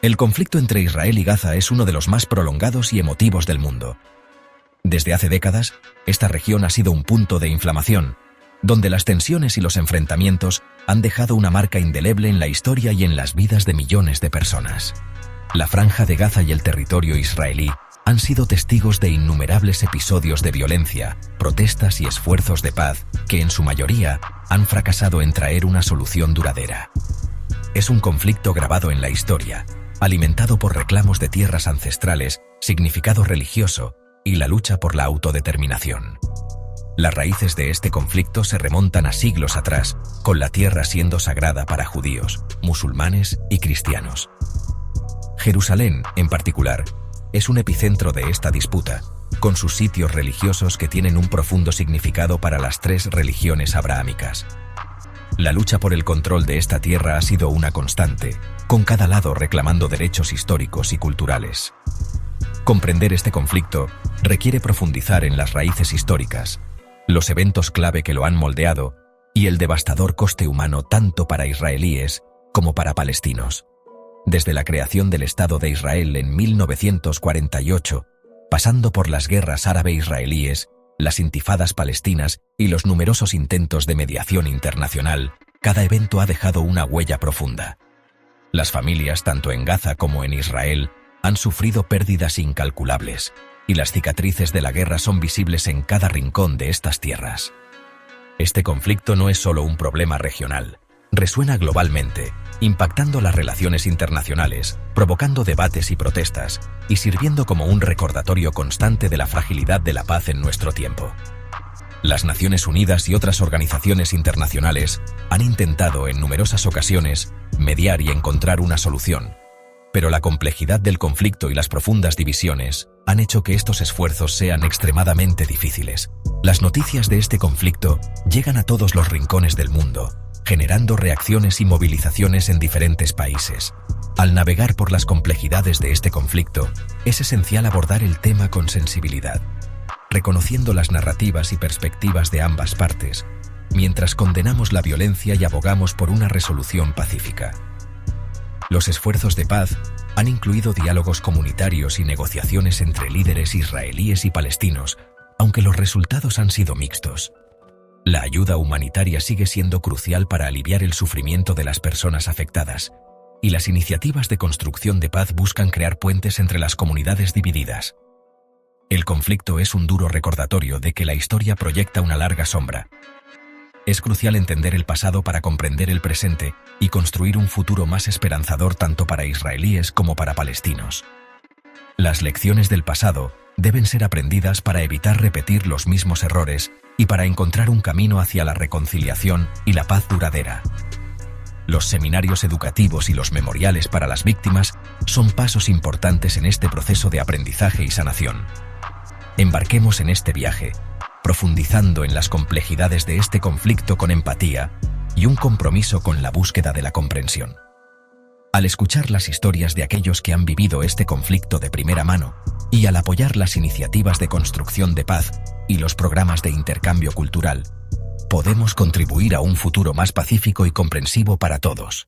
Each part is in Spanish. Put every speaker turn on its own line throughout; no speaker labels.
El conflicto entre Israel y Gaza es uno de los más prolongados y emotivos del mundo. Desde hace décadas, esta región ha sido un punto de inflamación, donde las tensiones y los enfrentamientos han dejado una marca indeleble en la historia y en las vidas de millones de personas. La Franja de Gaza y el territorio israelí han sido testigos de innumerables episodios de violencia, protestas y esfuerzos de paz que en su mayoría han fracasado en traer una solución duradera. Es un conflicto grabado en la historia, alimentado por reclamos de tierras ancestrales, significado religioso y la lucha por la autodeterminación. Las raíces de este conflicto se remontan a siglos atrás, con la tierra siendo sagrada para judíos, musulmanes y cristianos. Jerusalén, en particular, es un epicentro de esta disputa, con sus sitios religiosos que tienen un profundo significado para las tres religiones abrahámicas. La lucha por el control de esta tierra ha sido una constante, con cada lado reclamando derechos históricos y culturales. Comprender este conflicto requiere profundizar en las raíces históricas, los eventos clave que lo han moldeado y el devastador coste humano tanto para israelíes como para palestinos. Desde la creación del Estado de Israel en 1948, pasando por las guerras árabe-israelíes, las intifadas palestinas y los numerosos intentos de mediación internacional, cada evento ha dejado una huella profunda. Las familias, tanto en Gaza como en Israel, han sufrido pérdidas incalculables, y las cicatrices de la guerra son visibles en cada rincón de estas tierras. Este conflicto no es solo un problema regional, resuena globalmente, impactando las relaciones internacionales, provocando debates y protestas, y sirviendo como un recordatorio constante de la fragilidad de la paz en nuestro tiempo. Las Naciones Unidas y otras organizaciones internacionales han intentado en numerosas ocasiones mediar y encontrar una solución, pero la complejidad del conflicto y las profundas divisiones han hecho que estos esfuerzos sean extremadamente difíciles. Las noticias de este conflicto llegan a todos los rincones del mundo, generando reacciones y movilizaciones en diferentes países. Al navegar por las complejidades de este conflicto, es esencial abordar el tema con sensibilidad, reconociendo las narrativas y perspectivas de ambas partes, mientras condenamos la violencia y abogamos por una resolución pacífica. Los esfuerzos de paz han incluido diálogos comunitarios y negociaciones entre líderes israelíes y palestinos, aunque los resultados han sido mixtos. La ayuda humanitaria sigue siendo crucial para aliviar el sufrimiento de las personas afectadas, y las iniciativas de construcción de paz buscan crear puentes entre las comunidades divididas. El conflicto es un duro recordatorio de que la historia proyecta una larga sombra. Es crucial entender el pasado para comprender el presente y construir un futuro más esperanzador tanto para israelíes como para palestinos. Las lecciones del pasado deben ser aprendidas para evitar repetir los mismos errores y para encontrar un camino hacia la reconciliación y la paz duradera. Los seminarios educativos y los memoriales para las víctimas son pasos importantes en este proceso de aprendizaje y sanación. Embarquemos en este viaje, profundizando en las complejidades de este conflicto con empatía y un compromiso con la búsqueda de la comprensión. Al escuchar las historias de aquellos que han vivido este conflicto de primera mano y al apoyar las iniciativas de construcción de paz y los programas de intercambio cultural, podemos contribuir a un futuro más pacífico y comprensivo para todos.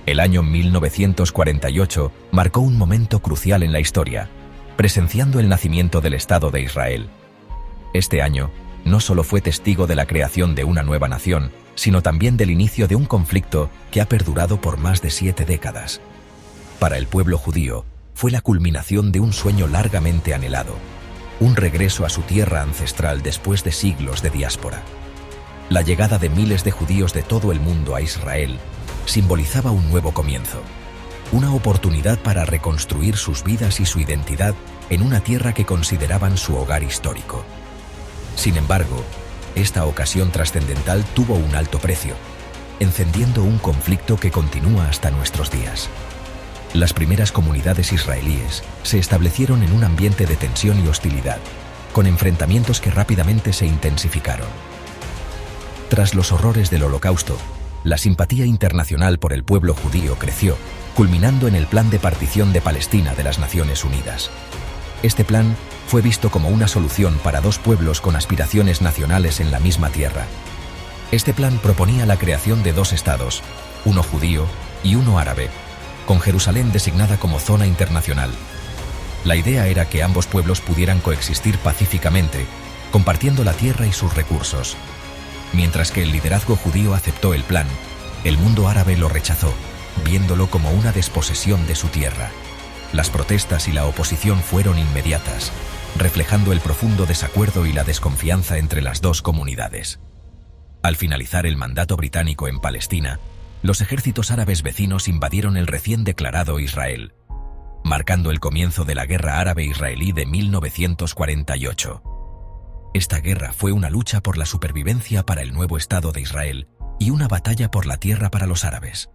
El año 1948 marcó un momento crucial en la historia, presenciando el nacimiento del Estado de Israel. Este año no solo fue testigo de la creación de una nueva nación, sino también del inicio de un conflicto que ha perdurado por más de 7 décadas. Para el pueblo judío, fue la culminación de un sueño largamente anhelado, un regreso a su tierra ancestral después de siglos de diáspora. La llegada de miles de judíos de todo el mundo a Israel simbolizaba un nuevo comienzo, una oportunidad para reconstruir sus vidas y su identidad en una tierra que consideraban su hogar histórico. Sin embargo, esta ocasión trascendental tuvo un alto precio, encendiendo un conflicto que continúa hasta nuestros días. Las primeras comunidades israelíes se establecieron en un ambiente de tensión y hostilidad, con enfrentamientos que rápidamente se intensificaron. Tras los horrores del Holocausto, la simpatía internacional por el pueblo judío creció, culminando en el Plan de Partición de Palestina de las Naciones Unidas. Este plan fue visto como una solución para dos pueblos con aspiraciones nacionales en la misma tierra. Este plan proponía la creación de dos estados, uno judío y uno árabe, con Jerusalén designada como zona internacional. La idea era que ambos pueblos pudieran coexistir pacíficamente, compartiendo la tierra y sus recursos. Mientras que el liderazgo judío aceptó el plan, el mundo árabe lo rechazó, viéndolo como una desposesión de su tierra. Las protestas y la oposición fueron inmediatas, reflejando el profundo desacuerdo y la desconfianza entre las dos comunidades. Al finalizar el mandato británico en Palestina, los ejércitos árabes vecinos invadieron el recién declarado Israel, marcando el comienzo de la Guerra Árabe-Israelí de 1948. Esta guerra fue una lucha por la supervivencia para el nuevo Estado de Israel y una batalla por la tierra para los árabes.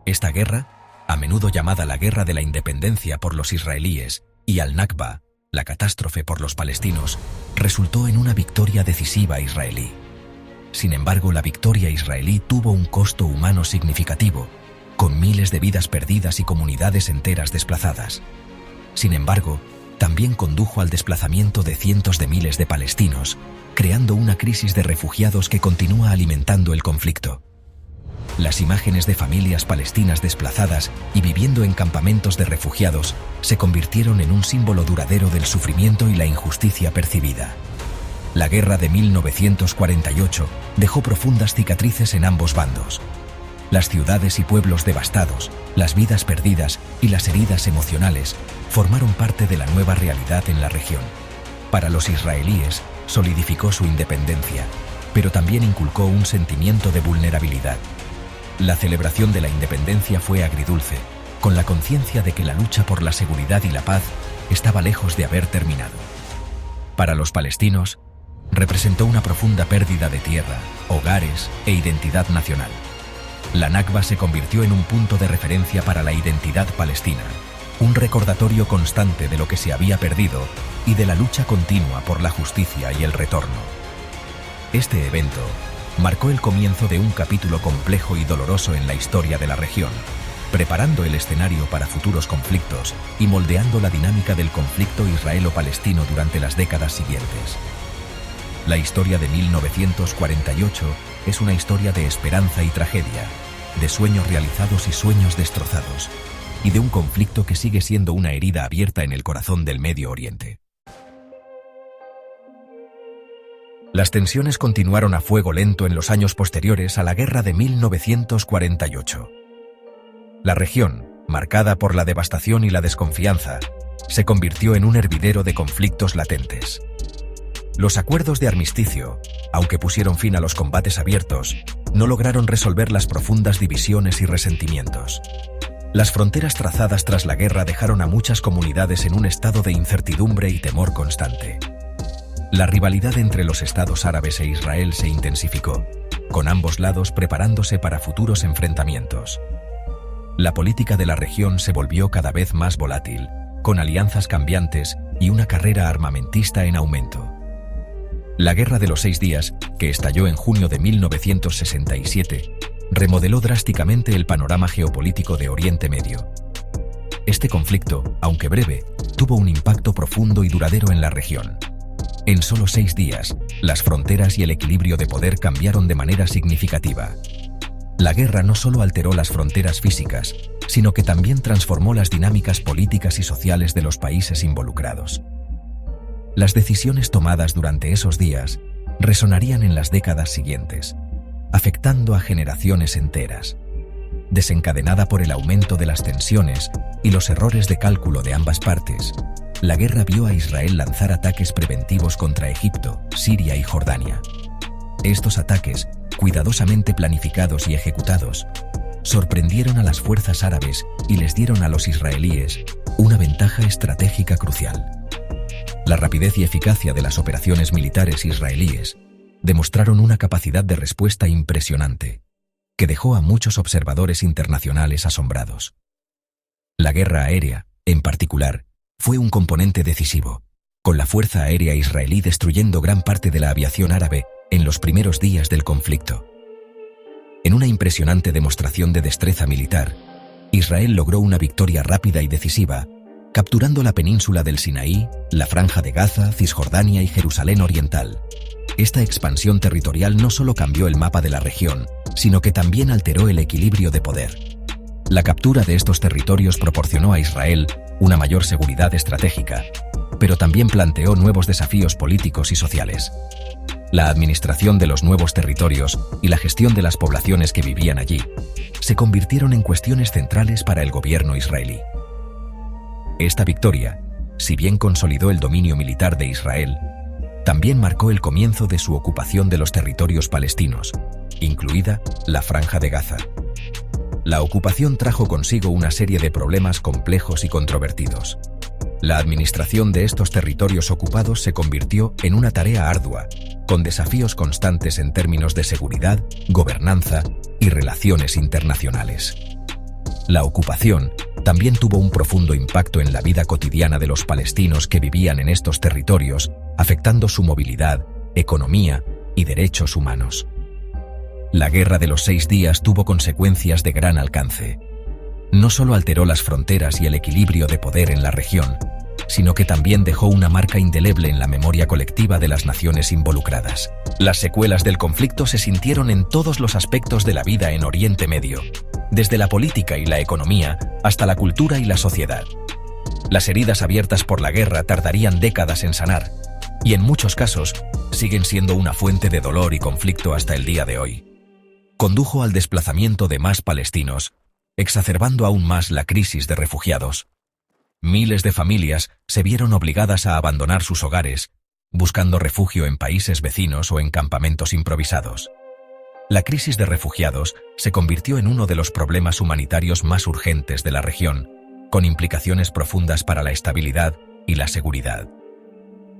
Esta guerra, a menudo llamada la Guerra de la Independencia por los israelíes y al-Nakba, la catástrofe por los palestinos, resultó en una victoria decisiva israelí. Sin embargo, la victoria israelí tuvo un costo humano significativo, con miles de vidas perdidas y comunidades enteras desplazadas. Sin embargo, también condujo al desplazamiento de cientos de miles de palestinos, creando una crisis de refugiados que continúa alimentando el conflicto. Las imágenes de familias palestinas desplazadas y viviendo en campamentos de refugiados se convirtieron en un símbolo duradero del sufrimiento y la injusticia percibida. La guerra de 1948 dejó profundas cicatrices en ambos bandos. Las ciudades y pueblos devastados, las vidas perdidas y las heridas emocionales formaron parte de la nueva realidad en la región. Para los israelíes, solidificó su independencia, pero también inculcó un sentimiento de vulnerabilidad. La celebración de la independencia fue agridulce, con la conciencia de que la lucha por la seguridad y la paz estaba lejos de haber terminado. Para los palestinos, representó una profunda pérdida de tierra, hogares e identidad nacional. La Nakba se convirtió en un punto de referencia para la identidad palestina, un recordatorio constante de lo que se había perdido y de la lucha continua por la justicia y el retorno. Este evento marcó el comienzo de un capítulo complejo y doloroso en la historia de la región, preparando el escenario para futuros conflictos y moldeando la dinámica del conflicto israelo-palestino durante las décadas siguientes. La historia de 1948 es una historia de esperanza y tragedia, de sueños realizados y sueños destrozados, y de un conflicto que sigue siendo una herida abierta en el corazón del Medio Oriente. Las tensiones continuaron a fuego lento en los años posteriores a la guerra de 1948. La región, marcada por la devastación y la desconfianza, se convirtió en un hervidero de conflictos latentes. Los acuerdos de armisticio, aunque pusieron fin a los combates abiertos, no lograron resolver las profundas divisiones y resentimientos. Las fronteras trazadas tras la guerra dejaron a muchas comunidades en un estado de incertidumbre y temor constante. La rivalidad entre los estados árabes e Israel se intensificó, con ambos lados preparándose para futuros enfrentamientos. La política de la región se volvió cada vez más volátil, con alianzas cambiantes y una carrera armamentista en aumento. La Guerra de los 6 Días, que estalló en junio de 1967, remodeló drásticamente el panorama geopolítico de Oriente Medio. Este conflicto, aunque breve, tuvo un impacto profundo y duradero en la región. En solo 6 días, las fronteras y el equilibrio de poder cambiaron de manera significativa. La guerra no solo alteró las fronteras físicas, sino que también transformó las dinámicas políticas y sociales de los países involucrados. Las decisiones tomadas durante esos días resonarían en las décadas siguientes, afectando a generaciones enteras. Desencadenada por el aumento de las tensiones y los errores de cálculo de ambas partes, la guerra vio a Israel lanzar ataques preventivos contra Egipto, Siria y Jordania. Estos ataques, cuidadosamente planificados y ejecutados, sorprendieron a las fuerzas árabes y les dieron a los israelíes una ventaja estratégica crucial. La rapidez y eficacia de las operaciones militares israelíes demostraron una capacidad de respuesta impresionante, que dejó a muchos observadores internacionales asombrados. La guerra aérea, en particular, fue un componente decisivo, con la fuerza aérea israelí destruyendo gran parte de la aviación árabe en los primeros días del conflicto. En una impresionante demostración de destreza militar, Israel logró una victoria rápida y decisiva, capturando la península del Sinaí, la Franja de Gaza, Cisjordania y Jerusalén Oriental, Esta expansión territorial no solo cambió el mapa de la región, sino que también alteró el equilibrio de poder. La captura de estos territorios proporcionó a Israel una mayor seguridad estratégica, pero también planteó nuevos desafíos políticos y sociales. La administración de los nuevos territorios y la gestión de las poblaciones que vivían allí se convirtieron en cuestiones centrales para el gobierno israelí. Esta victoria, si bien consolidó el dominio militar de Israel, también marcó el comienzo de su ocupación de los territorios palestinos, incluida la Franja de Gaza. La ocupación trajo consigo una serie de problemas complejos y controvertidos. La administración de estos territorios ocupados se convirtió en una tarea ardua, con desafíos constantes en términos de seguridad, gobernanza y relaciones internacionales. La ocupación también tuvo un profundo impacto en la vida cotidiana de los palestinos que vivían en estos territorios, afectando su movilidad, economía y derechos humanos. La Guerra de los 6 días tuvo consecuencias de gran alcance. No solo alteró las fronteras y el equilibrio de poder en la región, sino que también dejó una marca indeleble en la memoria colectiva de las naciones involucradas. Las secuelas del conflicto se sintieron en todos los aspectos de la vida en Oriente Medio, desde la política y la economía hasta la cultura y la sociedad. Las heridas abiertas por la guerra tardarían décadas en sanar, y en muchos casos siguen siendo una fuente de dolor y conflicto hasta el día de hoy. Condujo al desplazamiento de más palestinos, exacerbando aún más la crisis de refugiados. Miles de familias se vieron obligadas a abandonar sus hogares, buscando refugio en países vecinos o en campamentos improvisados. La crisis de refugiados se convirtió en uno de los problemas humanitarios más urgentes de la región, con implicaciones profundas para la estabilidad y la seguridad.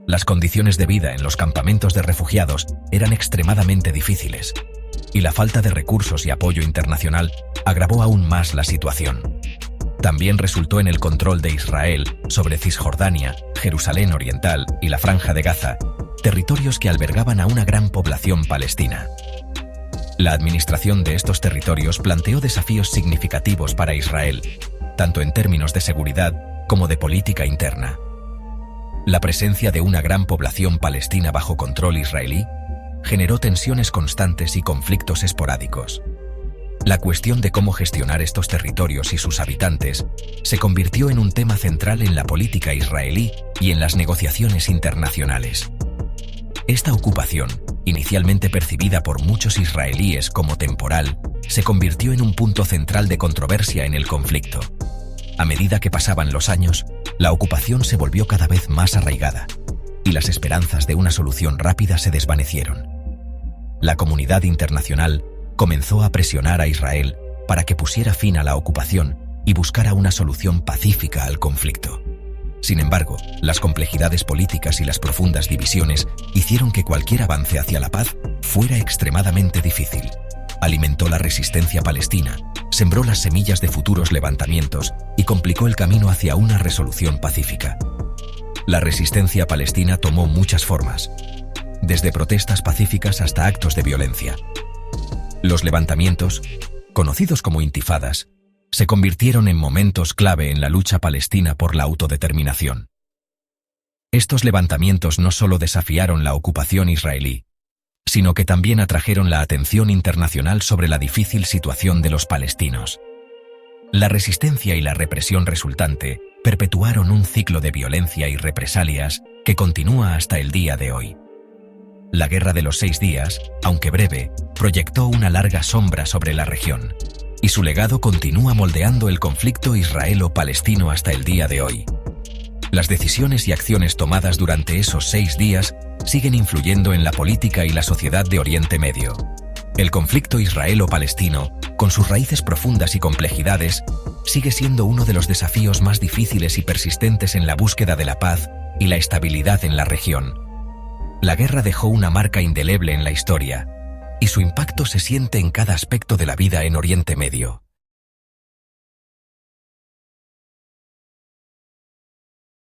Las condiciones de vida en los campamentos de refugiados eran extremadamente difíciles, y la falta de recursos y apoyo internacional agravó aún más la situación. También resultó en el control de Israel sobre Cisjordania, Jerusalén Oriental y la Franja de Gaza, territorios que albergaban a una gran población palestina. La administración de estos territorios planteó desafíos significativos para Israel, tanto en términos de seguridad como de política interna. La presencia de una gran población palestina bajo control israelí generó tensiones constantes y conflictos esporádicos. La cuestión de cómo gestionar estos territorios y sus habitantes se convirtió en un tema central en la política israelí y en las negociaciones internacionales. Esta ocupación, inicialmente percibida por muchos israelíes como temporal, se convirtió en un punto central de controversia en el conflicto. A medida que pasaban los años, la ocupación se volvió cada vez más arraigada, y las esperanzas de una solución rápida se desvanecieron. La comunidad internacional comenzó a presionar a Israel para que pusiera fin a la ocupación y buscara una solución pacífica al conflicto. Sin embargo, las complejidades políticas y las profundas divisiones hicieron que cualquier avance hacia la paz fuera extremadamente difícil. Alimentó la resistencia palestina, sembró las semillas de futuros levantamientos y complicó el camino hacia una resolución pacífica. La resistencia palestina tomó muchas formas, desde protestas pacíficas hasta actos de violencia. Los levantamientos, conocidos como intifadas, se convirtieron en momentos clave en la lucha palestina por la autodeterminación. Estos levantamientos no solo desafiaron la ocupación israelí, sino que también atrajeron la atención internacional sobre la difícil situación de los palestinos. La resistencia y la represión resultante perpetuaron un ciclo de violencia y represalias que continúa hasta el día de hoy. La Guerra de los 6 días, aunque breve, proyectó una larga sombra sobre la región, y su legado continúa moldeando el conflicto israelo-palestino hasta el día de hoy. Las decisiones y acciones tomadas durante esos 6 días siguen influyendo en la política y la sociedad de Oriente Medio. El conflicto israelo-palestino, con sus raíces profundas y complejidades, sigue siendo uno de los desafíos más difíciles y persistentes en la búsqueda de la paz y la estabilidad en la región. La guerra dejó una marca indeleble en la historia, y su impacto se siente en cada aspecto de la vida en Oriente Medio.